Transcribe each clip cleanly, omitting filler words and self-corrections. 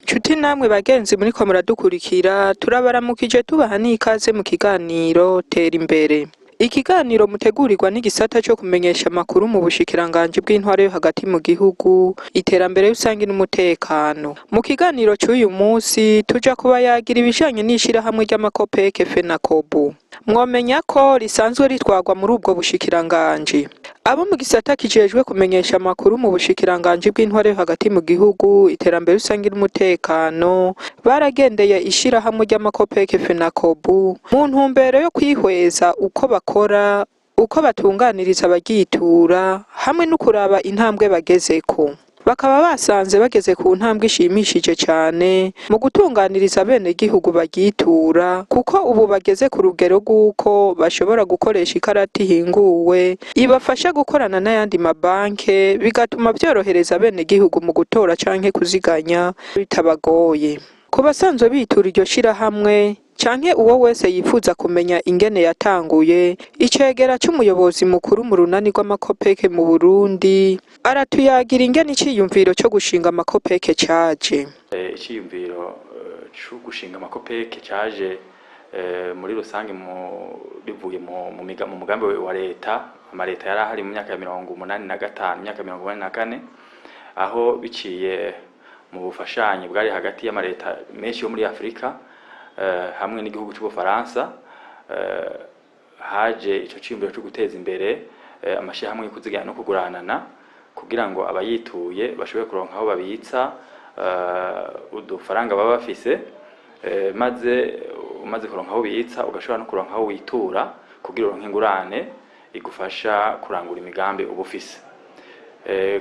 Nshuti namwe bagenzi muriko muradukurikira, turabaramukije tubaha n'ikaze mu kiganiro Tera Imbere. Ikiganiro mutegurirwa n'igisata co kumenyesha amakuru mu bushikiranganji bw'intwaro yo hagati mu gihugu, iterambere rusangi n'umutekano. Mu kiganiro c'uyu musi tuja kubayagira ibijanye n'ishirahamwe ry'amakopeke FENACOBU. Mwomenya ko risanzwe ritwarwa muri ubwo bushikiranganji. Abo mu gisata kijejwe kumenyesha amakuru mu bushikiranganji bw'intwaro yo hagati mu gihugu, iterambere rusangi n'umutekano, baragendeye ishirahamwe ry'amakopeke FENACOBU mu ntumbero yo kwihweza uko bakora, uko batunganiriza abagitura, hamwe no kuraba intambwe bagezeko. Bakaba basanze bageze ku ntambwe ishimishije cane mu gutunganiriza abenegihugu bagitura, kuko ubu bageze ku rugero rw'uko bashobora gukoresha ikarata ihinguwe ibafasha gukorana n'ayandi mabanke, bigatuma vyorohereza abenegihugu mu gutora canke kuziganya bitabagoye. Ku basanzwe bitura iryo shirahamwe canke uwo wese yifuza kumenya ingene yatanguye, icegera c'umuyobozi mukuru mu runani rw'amakopeke mu Burundi aratuyagira ingene iciyumviro co gushinga amakopeke caje. Iciyumviro co gushinga amakopeke caje muri rusange bivuye mu mugambi wa leta. Amaleta yari ahari mu myaka ya 1985, imyaka 1984, aho biciye mu bufashanyi bwari hagati y'amaleta menshi yo muri Afrika hamwe n'igihugu c'Ubufaransa, haje ico ciyumviro co guteza imbere amashirahamwe yo kuziganya no kuguranana, kugira ngo abayituye bashobore kuronka aho babitsa udufaranga baba bafise, maze umaze kuronka aho ubitsa ugashobora no kuronka aho witura kugira uronke ingurane igufasha kurangura imigambi uba ufise.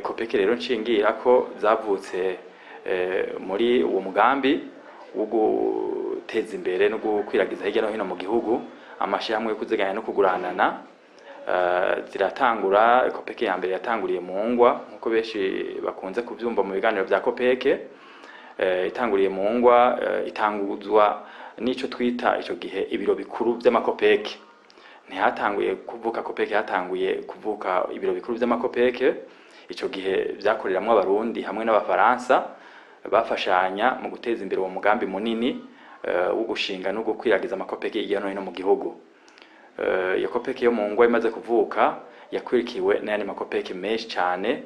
Kopeke rero nshingira ko zavutse muri uwo mugambi wo guteza imbere no gukwiragiza hirya no hino mu gihugu amashirahamwe yo kuziganya no kuguranana. Ziratangura, kopeke ya mbere yatanguriye mu Ngwa nkuko benshi bakunze kuvyumva mu biganiro vya kopeke. Itanguriye mu Ngwa, itanguzwa n'ico twita ico gihe ibiro bikuru vy'amakopeke. Ntihatanguye kuvuka kopeke, hatanguye kuvuka ibiro bikuru vy'amakopeke. Ico gihe vyakoreramwo abarundi hamwe n'abafaransa bafashanya mu guteza imbere uwo mugambi munini wo gushinga no gukwiragiza amakopeke hirya no hino mu gihugu. Iyo kopeke yo mu Ngwa imaze kuvuka yakurikiwe n'ayandi makopeke menshi cane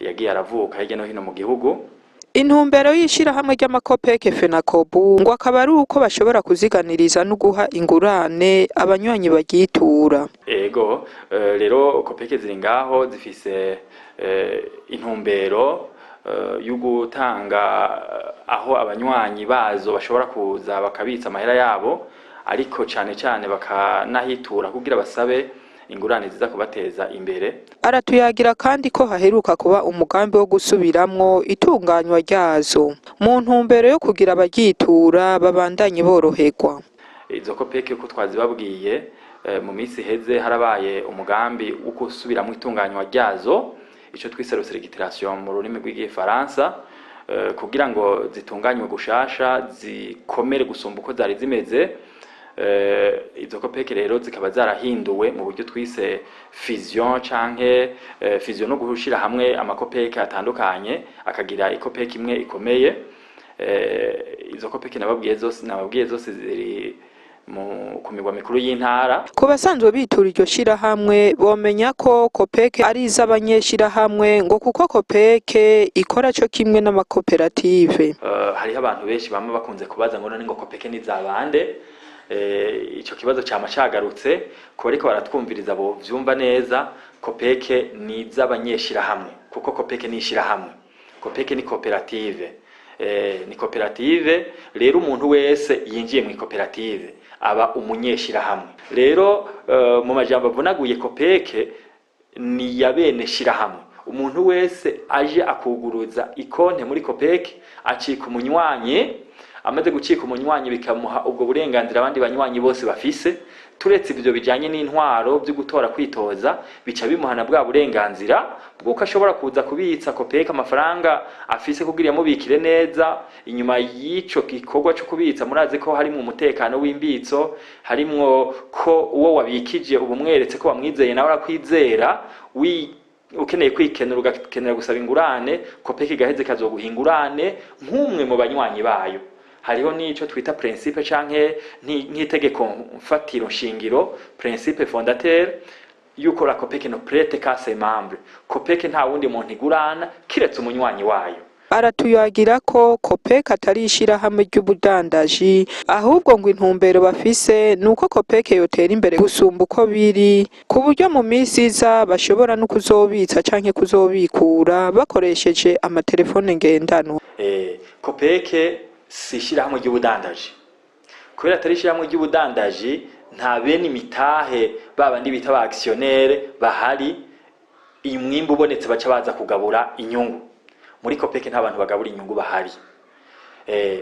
yagiye aravuka hirya no hino mu gihugu. Intumbero y'ishirahamwe ry'amakopeke FENACOBU ngo akaba ari uko bashobora kuziganiriza no guha ingurane abanywanyi bagitura. Ego, rero kopeke ziri ngaho zifise intumbero yo gutanga aho abanywanyi bazo bashobora kuza bakabitsa amahera yabo, ariko cane cane bakanahitura kugira basabe ingurane ziza kubateza imbere. Aratuyagira kandi ko haheruka kuba umugambi wo gusubiramwo itunganywa ryazo mu ntumbero yo kugira abagitura babandanye boroherwa. Izo kopeke ko twazibabwiye mu minsi heze harabaye umugambi wo gusubiramwo itunganywa ryazo, ico twise restructuration mu rurimi rw'igifaransa, kugira ngo zitunganywe gushasha zikomere gusumba uko zari zimeze. Izo kopeke rero zikaba zarahinduwe mu buryo twise fusion canke fusion no gushira hamwe amakopeke atandukanye akagira ikopeke imwe ikomeye. Izo kopeke nababwiye zose ziri ku migwa mikuru y'intara. Ku basanzwe bitura iryo shirahamwe bomenya ko kopeke ari iz'abanyeshirahamwe, ngo kuko kopeke ikora co kimwe n'amakoperative. Hariho abantu benshi bama bakunze kubaza ngo none ngo kopeke ni zabande. Ico kibazo cyama cagarutse ko ariko baratwumviriza bo vyumva neza. Kopeke ni z'abanyeshirahamwe kuko kopeke ni ishirahamwe. Kopeke ni koperative. Ni koperative, rero umuntu wese yinjiye mu koperative aba umunyeshirahamwe. Rero mu majambo avunaguye kopeke ni yabene shirahamwe. Umuntu wese aje akuguruza ikonte muri kopeke acika umunywanyi, amaze gucika umunywanyi bikamuha ubwo burenganzira abandi banywanyi bose bafise, turetse ibyo bijanye n'intwaro byo gutora kwitoza, bica bimuhana bwa burenganzira bw'uko ashobora kuza kubitsa Copec amafaranga afise kugira yamubikire neza. Inyuma y'ico gikorwa cyo kubitsa, murazi ko harimo umutekano w'imbitso, harimwo ko uwo wabikije ubumweretse ko wamwizeye nawe arakwizera, ukeneye kwikenura ugakenera gusaba ingurane, Copec igaheze kazoguha ingurane nk'umwe mu banywanyi bayo. Hariho n'ico twita principe canke nk'itegeko mfatiro shingiro, principe fondateur, yuko la Copec no prête qu'à ses membres. Copec nta wundi muntu igurana kiretse umunywanyi wayo. Aratuyagira ko Copec atari ishirahamwe ry'ubudandaji, ahubwo ngo intumbero bafise nuko Copec yotera imbere gusumba uko biri, ku buryo mu minsi iza bashobora no kuzobitsa canke kuzobikura bakoresheje amatelefone ngendanwa. Copec si ishirahamwe ry'ubudandaji. Kubera atari ishirahamwe ry'ubudandaji, nta bene imitahe babandi bita ba actionnaire bahari, imwimbu ubonetse baca baza kugabura inyungu. Muri Copec nta bantu bagabura inyungu bahari.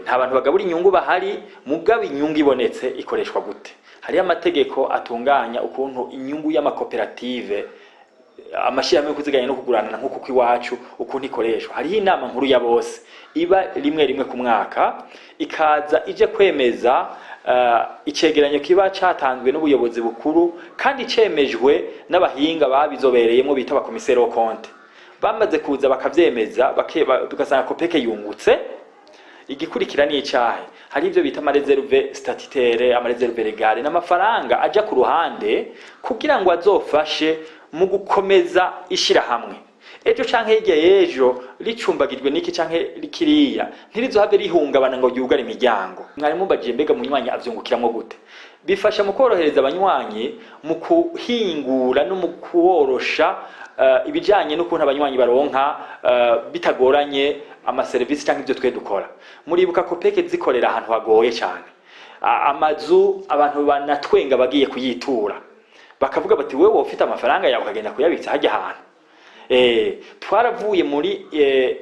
Nta bantu bagabura inyungu bahari, mugabo inyungu ibonetse ikoreshwa gute? Hari amategeko atunganya ukuntu inyungu y'amakoperative, amashirahamwe yo kuziganya no kugurana nk'uko kwiwacu ukuntu ikoreshwa. Hariho inama nkuru ya bose iba rimwe ku mwaka, ikaza ije kwemeza icegeranyo kiba catanzwe n'ubuyobozi bukuru kandi cemejwe n'abahinga babizobereyemo bita abakomiseri au compte. Bamaze kuza bakavyemeza, tugasanga Copec yungutse. Igikurikira ni icahe? Hari ivyo bita amareserve statutaire, amareserve legale, n'amafaranga aja ku ruhande kugira ngo azofashe mu gukomeza ishirahamwe. Ejo canke hirya y'ejo ricumbagijwe n'iki canke likiriya, ntirizohave rihungabana ngo ryugare imiryango. Mwari mubajije mbega munywanyi avyungukiramo gute? Bifasha mu korohereza abanywanyi mu kuhingura no mu kuworosha ibijanye n'ukuntu abanywanyi baronka bitagoranye amaserivisi canke ivyo twe dukora. Muribuka Copec zikorera ahantu hagoye cyane. Amazu abantu banatwenga bagiye kuyitura, bakavuga bati wewe ufite amafaranga yawe ukagenda kuyabitsa hajya ahantu. Twaravuye muri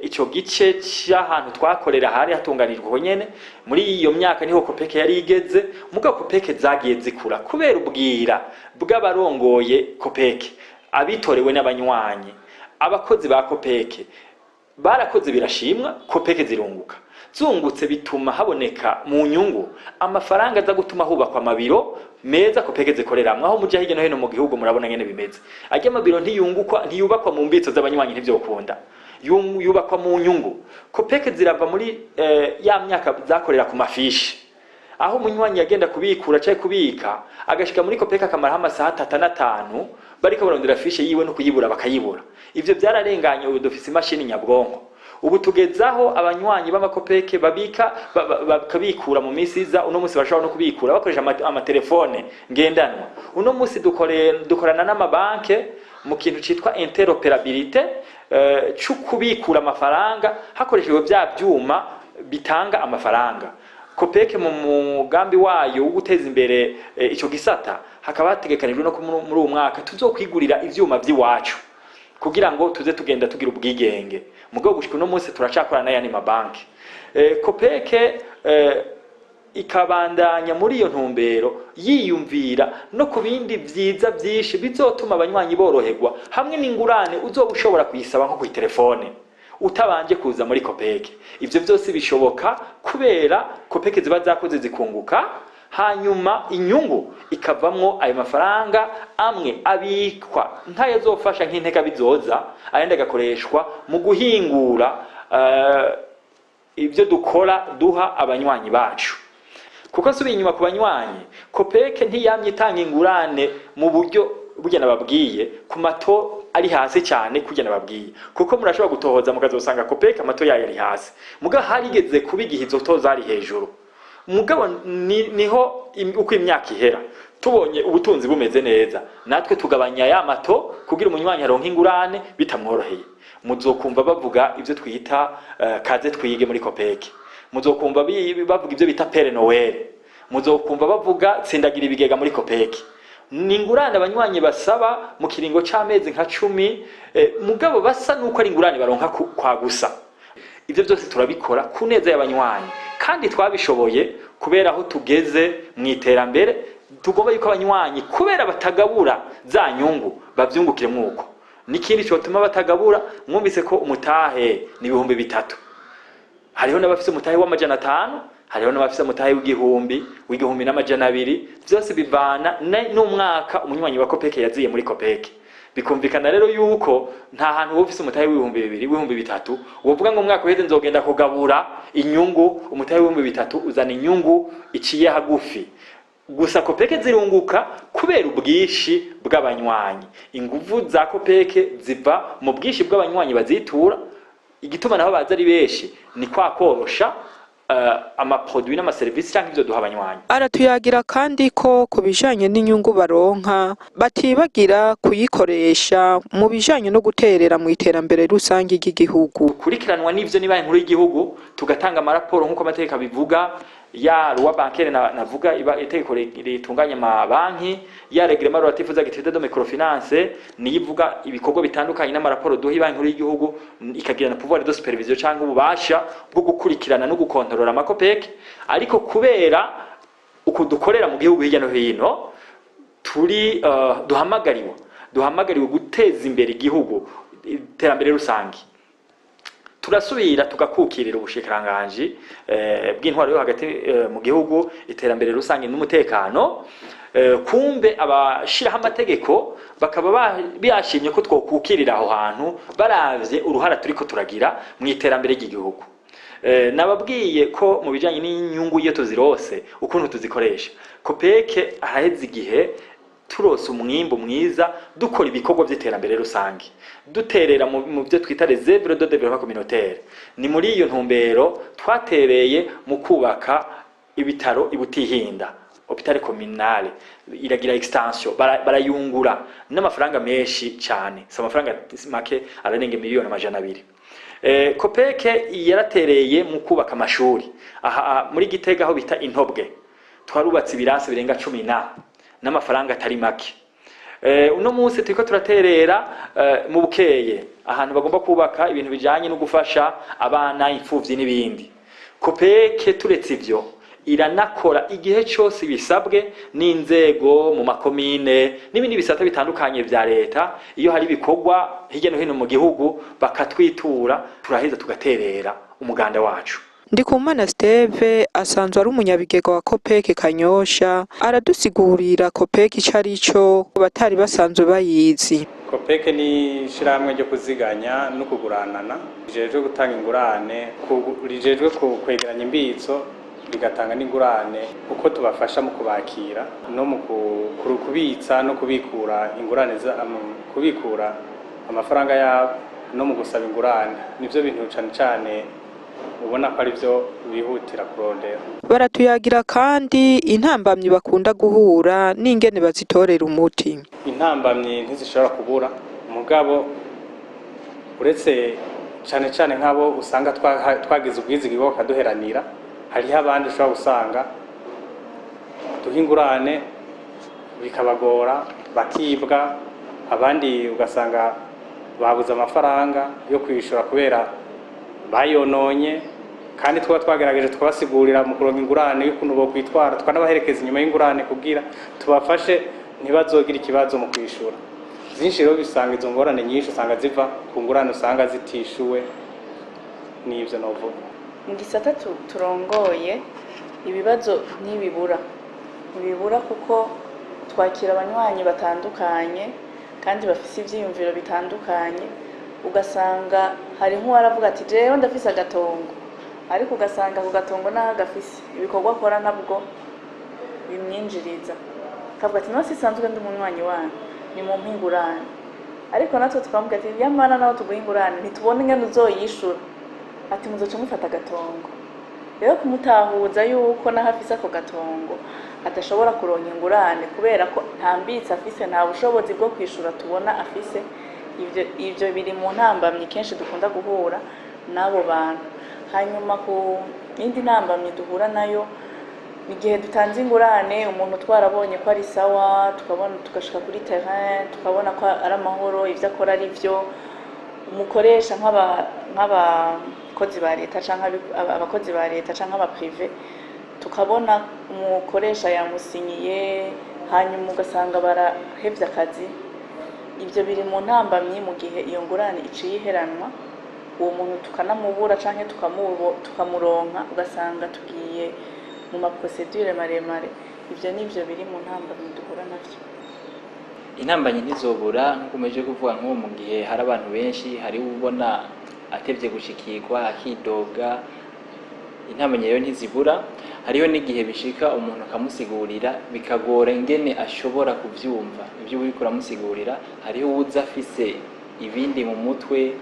ico gice cy'ahantu twakorera hari hatunganijwe ko nyene. Muri iyo myaka niho Copec yari igeze, muga Copec zagiye zikura kubera ubwira bw'abarongoye Copec, abitorewe n'abanywanyi, abakozi ba Copec barakoze birashimwa, Copec zirunguka. Zungutse bituma haboneka mu nyungu amafaranga aza gutuma hubakwa amabiro meza Copec zikoreramwe. Aho mujya hirya no hino mu gihugu murabona ngene bimeze. Ajya amabiro ntiyubakwa mu mbitso z'abanywanyi ntivyokunda, yubakwa mu nyungu. Copec zirava muri ya myaka zakorera ku mafishi, aho umunywanyi yagenda kubikura cyaye kubika agashika muri Copec akamara amasaha 3-5 bariko barondera fishi yiwe no kuyibura bakayibura. Ivyo byararenganye. Ubu dufise imashini nyabwonko. Ubu tugezaho abanywanyi b'amakopeke bakabikura mu minsi iza. Uno munsi bashobora no kubikura bakoresha amatelefone ngendanwa. Uno munsi dukorana n'amabanke mu kintu citwa interoperabilité, cyo kubikura amafaranga hakoreshejwe bya byuma bitanga amafaranga. Copec mu mugambi wayo wo guteza imbere ico gisata hakaba hategekanijwe no muri uwo mwaka tuzokwigurira ivyuma by'iwacu kugira ngo tuze tugenda tugira ubwigenge. Mugabo gushika no munsi turacakorana n'ayandi mabanki. Copec ikabandanya muri iyo ntumbero yiyumvira no ku bindi vyiza vyinshi bizotuma abanywanyi boroherwa, hamwe n'ingurane uzoba ushobora kuyisaba nko ku telefone utabanje kuza muri Copec. Ivyo byose bishoboka kubera Copec ziba zakoze zikunguka, hanyuma inyungu ikavamwo ayo mafaranga amwe abikwa nk'ayazofasha nk'inteka bizoza, ayandi agakoreshwa mu guhingura ibyo dukora duha abanywanyi bacu. Kuko subiye inyuma ku banywanyi, Copec ntiyamye itanga ingurane mu buryo burya nababwiye ku mato ari hasi cyane kujya nababwiye, kuko murashobora gutohoza mukazosanga Copec amato yayo ari hasi, muga harigeze kubigihizo toza ari hejuru. Mugabo niho uko imyaka ihera tubonye ubutunzi bumeze neza, natwe tugabanya ya mato kugira umunywanyi aronka ingurane bitamworoheye. Muzokumva bavuga ivyo twita kaze twige muri Copec, muzokumva bavuga ivyo bita Père Noël, muzokumva bavuga tsindagira ibigega muri Copec. Ningurane abanywanyi basaba mu kiringo c'amezi nka 10, mugabo basa nuko ari ingurane baronka kwa gusa. Ivyo byose turabikora ku neza y'abanywanyi kandi twabishoboye kubera aho tugeze mu iterambere. Tugomba yuko abanywanyi kubera batagabura za nyungu bavyungukire mwuko. Nikindi cyotuma batagabura, mwumvise ko umutahe ni 3,000. Hariho n'abafise umutahe w'amajana 5, hariho n'abafise umutahe w'igihumbi n'amajana 2, byose bivana n'umwaka umunywanyi wa Copeke yaziye muri Copeke. Bikumvikana rero yuko nta hantu wofise umutahe w'2,000, w'3,000 wovuga ngo umwaka uheze nzogenda kugabura inyungu, umutahe w'3,000 uzana inyungu iciye hagufi. Gusa Copeke zirunguka kubera ubwishi bw'abanywanyi. Inguvu za Copeke ziva mu bwishi bw'abanywanyi bazitura. Igituma naho baza ari beshi ni kwa korosha amaproduit n'amaserivisi cyangwa ivyo duha abanywanyi. Aratuyagira kandi ko kubijanye n'inyungu baronka batibagira kuyikoresha mu bijanye no guterera mu iterambere rusange ry'igihugu. Kurikiranwa n'ivyo ni banki nkuru y'igihugu, tugatanga amaraporo nk'uko amategeko bivuga, ya loi bancaire navuga iba itegeko ritunganya amabanki, ya règlement relatif aux activités de microfinance nivuga ibikorwa bitandukanye n'amaraporo duha banki nkuru y'igihugu, ikagira na pouvoir de supervision cyangwa ububasha bwo gukurikirana no gukontorora amakopeke. Ariko kubera uko dukorera mu gihugu hirya no hino, turi duhamagariwe guteza imbere igihugu, iterambere rusange. Turasubira tugakukirira ubushikiranganje bw'intwaro yo hagati mu gihugu, iterambere rusange n'umutekano. Kumbe abashiraho amategeko bakaba byashimye ko twokukirira aho hantu baravye uruhara turiko turagira mu iterambere ry'igihugu. Nababwiye ko mu bijanye n'inyungu iyo tuzirose ukuntu tuzikoresha. Copeke aheze igihe turose umwimbo mwiza dukora ibikorwa by'iterambere rusange, duterera mu byo twita les œuvres de développement communautaire. Ni muri iyo ntumbero twatereye mu kubaka ibitaro ibutihinda, hôpital communal, iragira extension, barayungura n'amafaranga menshi cyane, sa amafaranga make aranenge miliyoni amajana 2. Copeke yaratereye mu kubaka amashuri. Aha muri Gitega aho bita Intobwe twarubatse ibirasi birenga 10 n'amafaranga atari make. Uno munsi turiko turaterera mu Bukeye ahantu bagomba kubaka ibintu bijanye no gufasha abana, imfuvyi n'ibindi. Copeke turetse ivyo iranakora igihe cyose bisabwe n'inzego mu makomine n'ibindi bisata bitandukanye vya leta. Iyo hari bikorwa hirya no hino mu gihugu bakatwitura, turaheza tugaterera umuganda wacu. Ndikumana Steve asanzwe ari umunyabigega wa Copeke Kanyosha, aradusigurira Copeke icarico batari basanzwe bayizi. Copeke ni shiramwe ryo kuziganya no kuguranana, rijejwe gutanga ingurane, rijejwe kwegeranya imbitso, rigatanga n'ingurane uko tubafasha mu kubakira no mu kubitsa no kubikura ingurane kubikura amafaranga yabo no mu gusaba ingurane. Nivyo bintu cyane ubona ko ari byo bihutira kurondera. Baratuyagira kandi intambamyi bakunda guhura n'ingene bazitorera umuti. Intambamyi ntizishobora kubura, mugabo uretse cyane nk'abo usanga twagize ubwizigi bwo kaduheranira, hariho abandi ushobora gusanga duhingurane bikabagora bakibwa, abandi ugasanga babuze amafaranga yo kwishura kubera bayononye, kandi twagerageje twabasigurira mu kuronka ingurane y'ukuntu bo kwitwara, twanabaherekeza inyuma y'ingurane kugira tubafashe ntibazogira ikibazo mu kwishura. Zinshi rero bisanga izo ngorane nyinshi usanga ziva ku ngurane usanga zitishuwe. N'ivyo novuga mu gisata turongoye ibibazo ntibibura kuko twakira abanywanyi batandukanye kandi bafise ivyiyumviro bitandukanye. Ugasanga hari nk'uwaravuga ati jewe ndafise agatongo, ariko ugasanga ku gatongo naho gafise ibikorwa akora nabwo bimwinjiriza, akavuga ati no sisanzwe ndi umunywanyi wanyu ni mu mpingurane. Ariko natwe tukamubwira ati yamana naho tuguha ingurane ntitubone ingene uzoyishura, ati muzoca mufata agatongo. Rero kumutahuza yuko naho afise ako gatongo adashobora kuronka ingurane kubera ko nta mbitsi afise, nta bushobozi bwo kwishura tubona afise. Ivyo biri mu ntambamyi kenshi dukunda guhura n'abo bantu. Hanyuma ku indi ntambamyi duhura nayo igihe dutanze ingurane, umuntu twarabonye ko ari sawa, tukabona tugashika kuri terrain tukabona ko ari amahoro, ivyo akora ari byo umukoresha nk'abakozi ba leta canke abakozi ba leta canke abaprive, tukabona umukoresha yamusinyiye hanyuma ugasanga barahevye akazi. Ivyo biri mu ntambamyi mu gihe iyo ngurane iciye iheranwa, uwo muntu tukanamubura canke tukamuronka ugasanga tugiye mu maprocedure maremare. Ivyo nivyo biri mu ntambamyi duhura navyo. Intambamyi ntizobura nk'uko umeje kuvuga, nk'uwo mu gihe hari abantu benshi, hari ubona atevye gushikirwa akidoga, intambamyi rero ntizibura. Hariho n'igihe bishika umuntu akamusigurira bikagora ingene ashobora kuvyumva ivyo uriko uramusigurira. Hariho uwuza afise ibindi mu mutwe,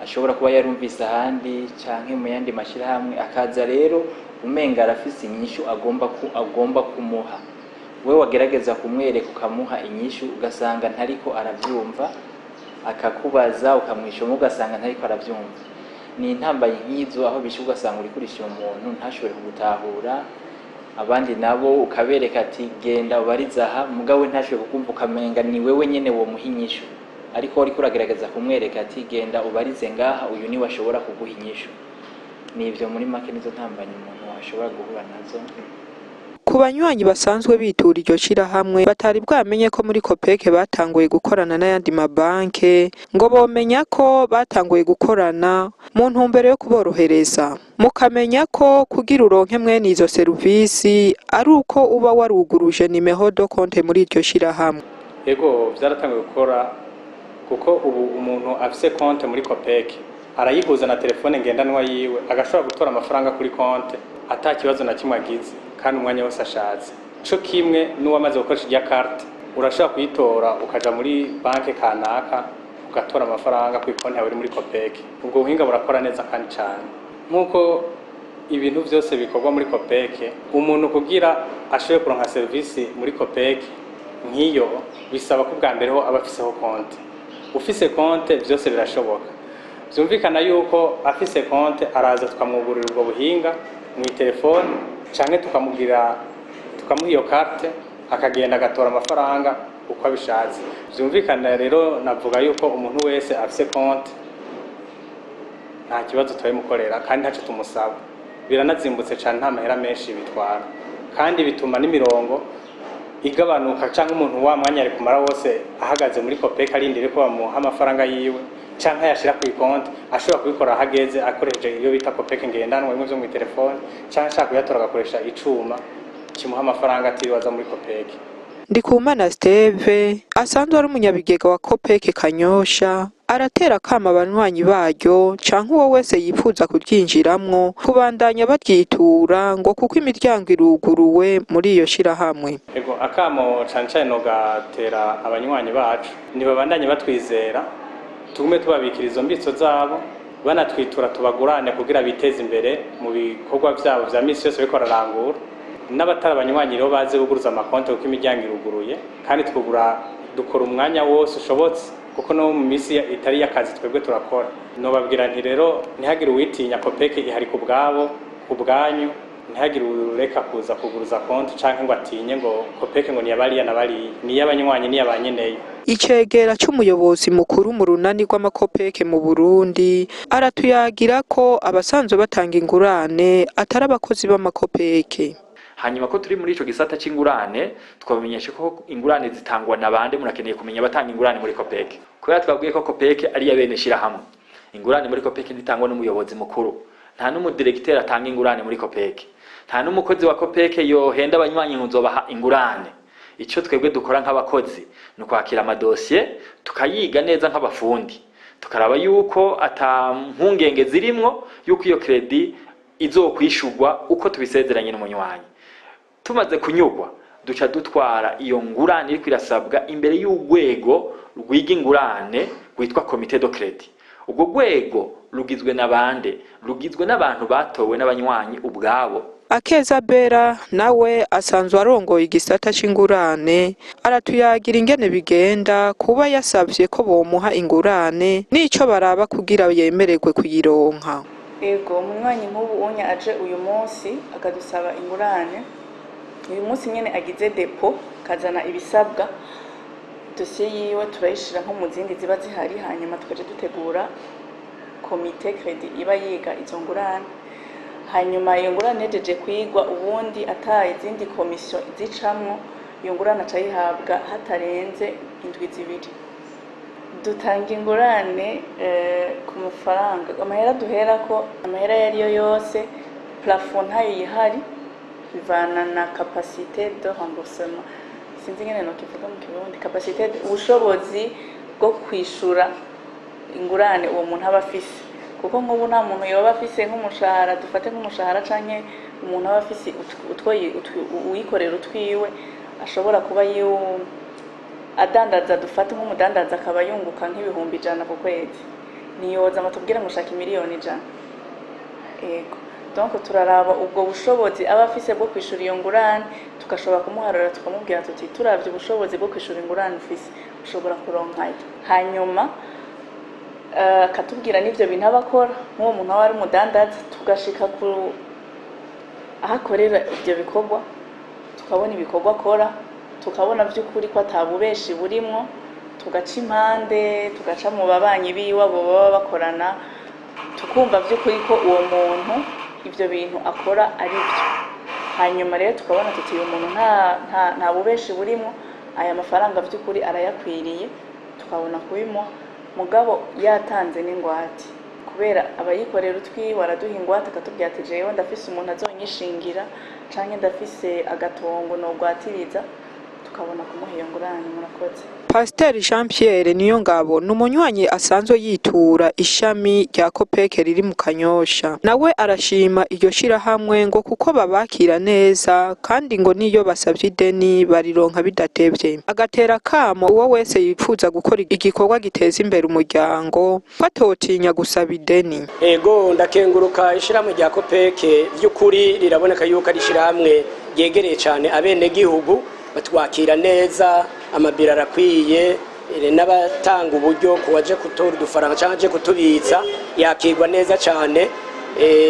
ashobora kuba yarumvise ahandi canke mu yandi mashirahamwe, akaza rero umenga arafise inyishu agomba kumuha. We wagerageza kumwereka ukamuha inyishu ugasanga ntariko aravyumva, akakubaza ukamwishoma ugasanga ntariko aravyumva. Ni intambamyi nk'izo aho bishuka ugasanga uriko urishyura umuntu ntashobore kugutahura, abandi nabo ukabereka ati genda ubariza aha, mugabo ntashobore kukumva, ukamenga ni wewe nyene womuha inyishu, ariko uriko uragerageza kumwereka ati genda ubarize ngaha, uyu niwe ashobora kuguha inyishu. Ni ivyo muri make nizo ntambamyi umuntu ashobora guhura nazo. Ku banywanyi basanzwe bitura iryo shirahamwe batari bwamenye ko muri Copec batanguye gukorana n'ayandi mabanke, ngo bomenya ko batanguye gukorana mu ntumbero yo kuborohereza. Mukamenya ko kugira uronke mwene izo serivisi ari uko uba waruguruje nimero do konte muri iryo shirahamwe. Yego byaratanguye gukora, kuko ubu umuntu afise konte muri Copec arayihuza na telefone ngendanwa yiwe, agashobora gutora amafaranga kuri konte ata kibazo na kimwe agize kandi umwanya wose ashatse. Cyo kimwe n'uwamaze gukoresha irya carte, urashobora kuyitora ukaja muri banke kanaka ugatora amafaranga kuri konti yawe muri Copec. Ubwo buhinga burakora neza kandi cyane. Nkuko ibintu byose bikorwa muri Copec, umuntu kugira ashobore kuronka service muri Copec nk'iyo bisaba ko bwa mbere ho abafiseho konte. Ufise konte byose birashoboka. Byumvikana yuko afise konte araza tukamwugurira ubwo buhinga mu telefone canke tukamuha iyo carte akagenda agatora amafaranga uko abishatse. Byumvikana rero navuga yuko umuntu wese afise konte nta kibazo twabimukorera kandi ntaco tumusaba. Biranazimbutse cyane, nta mahera menshi bitwara, kandi bituma n'imirongo igabanuka, canke umuntu wa mwanya ari kumara wose ahagaze muri Copec arindire ko bamuha amafaranga yiwe canke yashira ku konti, ashobora kubikora ahageze akoresheje iyo bita Copec ngendanwa imwe zo mu telefone, canke ashaka kuyatora agakoresha icuma kimuha amafaranga atiriwaza muri Copec. Ndikumana Steve asanzwe ari umunyabigega wa Copec Kanyosha, aratera kama abanywanyi baryo canke uwo wese yifuza kuryinjiramwo kubandanya baryitura, ngo kuko imiryango iruguruwe muri iyo shirahamwe. Ego akamo cane no gatera abanywanyi bacu nibabandanye batwizera, tugume tubabikira izo mbitso zabo, banatwitura tubagurane kugira biteze imbere mu bikorwa byabo vya misi yose biko bararangura. N'abatari abanywanyi rero baze buguruza amakonte kuko imiryango iruguruye, kandi dukora umwanya wose ushobotse, kuko no mu misi itari y'akazi twebwe turakora. Nobabwira nti rero ntihagire uwitinya, Copec ihari ku bwabo ku bwanyu, ntihagire ureka kuza kuguruza konti canke ngo atinye ngo Copec ngo niyabariya nabariye, niy'abanywanyi niyabanyeneye. Icegera c'umuyobozi mukuru mu runani rw'amakopeke mu Burundi aratuyagira ko abasanzwe batanga ingurane atari abakozi b'amakopeke. Hanyuma ko turi muri ico gisata c'ingurane, twabamenyesha ko ingurane zitangwa na bande. Murakeneye kumenya abatanga ingurane muri Copec, kubera twabwiye ko Copec ari ya bene shirahamwe. Ingurane muri Copec nditangwa n'umuyobozi mukuru, nta n'umudirecteur atanga ingurane muri Copec, nta n'umukozi wa Copec yohenda abanywanyi ngo nzobaha ingurane. Ico twebwe dukora nk'abakozi no kwakira amadosiye, tukayiga neza nk'abafundi, tukaraba yuko ata mpungenge zirimwo yuko iyo credit izokwishurwa uko tubisezeranye n'umunywanyi. Tumaze kunyugwa duca dutwara iyo ngurane iri kwirasabwa imbere y'urwego rwiga ingurane rwitwa Comité de Crédit. Ubwo rwego rugizwe n'abande, rugizwe n'abantu batowe n'abanywanyi ubwabo. Akeza Bera nawe asanzwe arongoye igisata c'ingurane, aratuyagira ingene bigenda kuba yasavye ko bomuha ingurane n'ico baraba kugira yemererwe kuyironka. Ego umunywanyi nk'ubu unya aje uyu munsi akadusaba ingurane, uyu munsi nyene agize depo kazana ibisabwa, dosiye yiwe turayishira nko mu zindi ziba zihari, hanyuma tukaje dutegura ko komite kredi iba yiga izo ngurane, hanyuma iyo ngurane ihejeje kwigwa ubundi ata izindi komisiyo zicamwo, iyo ngurane aca yihabwa hatarenze indwi zibiri. Dutanga ingurane ku mafaranga, amahera duherako, amahera ayo ariyo yose, plafond ntayo yihari, bivana na capacité de remboursement, sinzi ngene nokivuga mu Kirundi, capacité, ubushobozi bwo kwishura ingurane uwo muntu aba afise, kuko nk'ubu nta muntu yoba afise nk'umushahara, dufate nk'umushahara canke umuntu aba afise uwikorera utwiwe ashobora kuba adandaza, dufate nk'umudandaza akaba yunguka nk'ibihumbi 100 ku kwezi, niyoza amatubwire ngo ushaka miliyoni 100. Ego, donc turaraba ubwo bushobozi aba afise bwo kwishura iyo ngurane, tugashobora kumuharura tukamubwira tuti turavye ubushobozi bwo kwishura ingurane ufise ushobora kuronkayo, hanyuma akatubwira n'ivyo bintu abakora, nk'uwo muntu aba ari umudandaza, tugashika ku ahakorera ivyo bikorwa, tukabona ibikorwa akora, tukabona vy'ukuri ko atabubeshi burimwo, tugaca impande, tugaca mu babanyi biwe abo baba bakorana, tukumva vy'ukuri ko uwo muntu ivyo bintu akora ari byo. Hanyuma rero tukabona tuti uyu muntu nta bubeshi burimwo, aya mafaranga vy'ukuri arayakwiriye, tukabona kubimuha, mugabo yatanze n'ingwate, kubera abayikorera utwiwe araduha ingwate akatubwira ati jewe ndafise umuntu azonyishingira canke ndafise agatongo nogwatiriza, tukabona kumuha iyo ngurane. Murakoze. Pasiteri Jean Pierre Niyongabo ni umunywanyi asanzwe yitura ishami rya COPEC riri mu Kanyosha, nawe arashima iryo shirahamwe ngo kuko babakira neza kandi ngo niyo basavye ideni barironka bidatevye, agatera kamo uwo wese yipfuza gukora igikorwa giteza imbere umuryango ko atotinya gusaba ideni. Ego, ndakenguruka ishirahamwe rya COPEC, vy'ukuri riraboneka yuko ari ishirahamwe ryegereye cane abene gihugu, batwakira neza, amabira arakwiye, n'abatanga uburyo kuwaje kutora udufaranga cyangwa aje kutubitsa yakirwa neza cyane.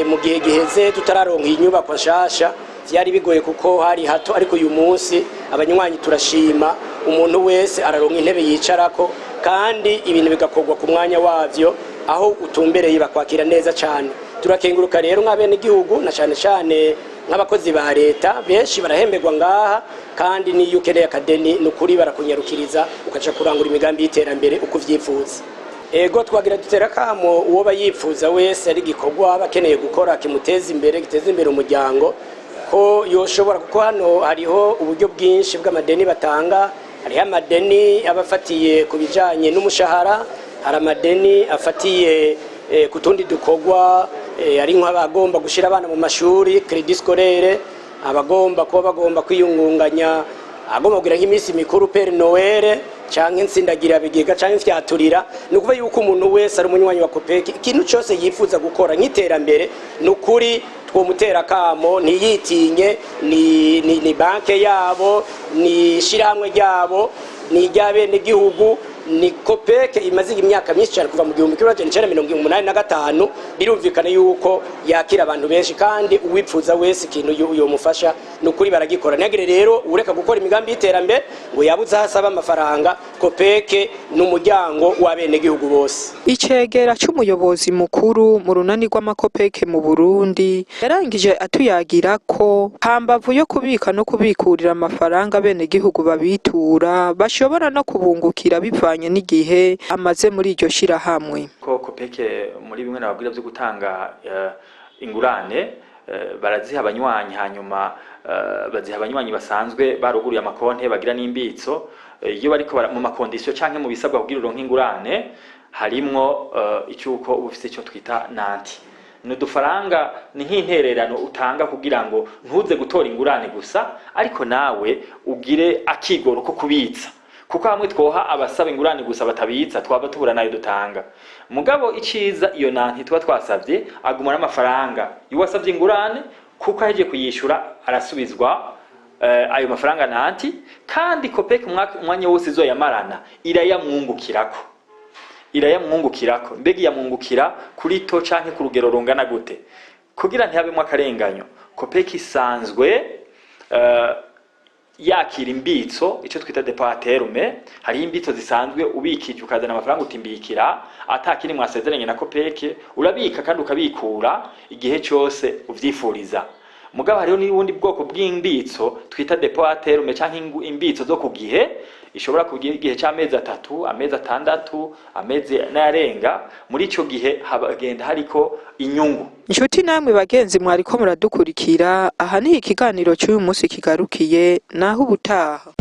Mu gihe giheze tutararonka inyubako nshasha byari bigoye kuko hari hato, ariko uyu munsi abanywanyi turashima, umuntu wese araronka intebe yicarako kandi ibintu bigakorwa ku mwanya wavyo, aho utumbereye bakwakira neza cyane. Turakenguruka rero nk'abene gihugu na cyane cyane nk'abakozi ba leta, benshi barahemberwa ngaha, kandi niyo ukeneye akadeni nukuri barakunyarukiriza ukaca kurangura imigambi y'iterambere uko uvyifuza. Ego, twagira dutera kamo uwo bayifuza wese ari gikorwa bakeneye gukora kimuteza imbere, giteza imbere umuryango, ko yoshobora, kuko hano hariho uburyo bwinshi bw'amadeni batanga. Hariho amadeni abafatiye ku bijanye n'umushahara, hari amadeni afatiye ku tundi dukorwa, ari nk'abagomba gushira abana mu mashuri credit scolaire, abagomba kuba bagomba kwiyungunganya, agomba kugira nk'iminsi mikuru Père Noël canke nsindagira bigega canke fyaturira. Nukuva yuko umuntu wese ari umunywanyi wa COPEC, ikintu cyose yifuza gukora nk'iterambere nukuri twomutera kamo, ntiyitinye, ni banke yabo, ni shirahamwe ryabo, ni ry'abene gihugu, ni COPEC imaze imyaka myinshi cyane kuva mu 1985. Birumvikana yuko yakira abantu benshi, kandi uwipfuza wese ikintu yo mufasha nukuri baragikora. Nagire rero ureka gukora imigambi y'iterambere ngo yabuze hasaba amafaranga, COPEC n'umuryango w'abene gihugu bose. Icegera c'umuyobozi mukuru mu runani rw'amakopeke mu Burundi yarangije atuyagira ko hambavu yo kubika no kubikurira amafaranga bene gihugu babitura bashobora no kubungukira bivanye n'igihe amaze muri iryo shirahamwe. Ko COPEC muri bimwe nababwira byo gutanga ingurane baraziha abanywanyi, hanyuma baziha abanywanyi basanzwe baruguriye amakonte bagira n'imbitso. Iyo bariko mu makondisiyo canke mu bisabwa kugira uronke ingurane, harimwo icyuko ubufise cyo twita nanti. N'udufaranga ni nk'intererano utanga kugira ngo ntuze gutora ingurane gusa, ariko nawe ugire akigoro ko kubitsa, kuko hamwe twoha abasaba ingurane gusa batabitsa twaba tubura nayo dutanga. Mugabo iciza iyo nanti tuba twasavye agumana amafaranga yuwasavye ingurane, kuko aheje kuyishura arasubizwa ayo mafaranga nanti, kandi COPEC umwanya wose izoyamarana irayamwungukirako. Mbega yamwungukira kuri to canke ku rugero rungana gute? Kugira ntihabemwo akarenganyo, COPEC isanzwe yakira imbitso ico twita depôt à terme. Hari imbitso zisanzwe ubikije ukazana amafaranga utimbikira atakiri mwasezeranye na Copec, urabika kandi ukabikura igihe cyose uvyifuriza. Mugabo hariho n'ubundi bwoko bw'imbitso twita depôt à terme canke imbitso zo ku gihe, ishobora kugira igihe c'amezi 3, amezi 6, amezi n'arenga. Muri ico gihe habagenda hariko inyungu. Inshuti namwe bagenzi mwariko muradukurikira, aha ni ikiganiro cy'uyu munsi kigarukiye, naho ubutaha.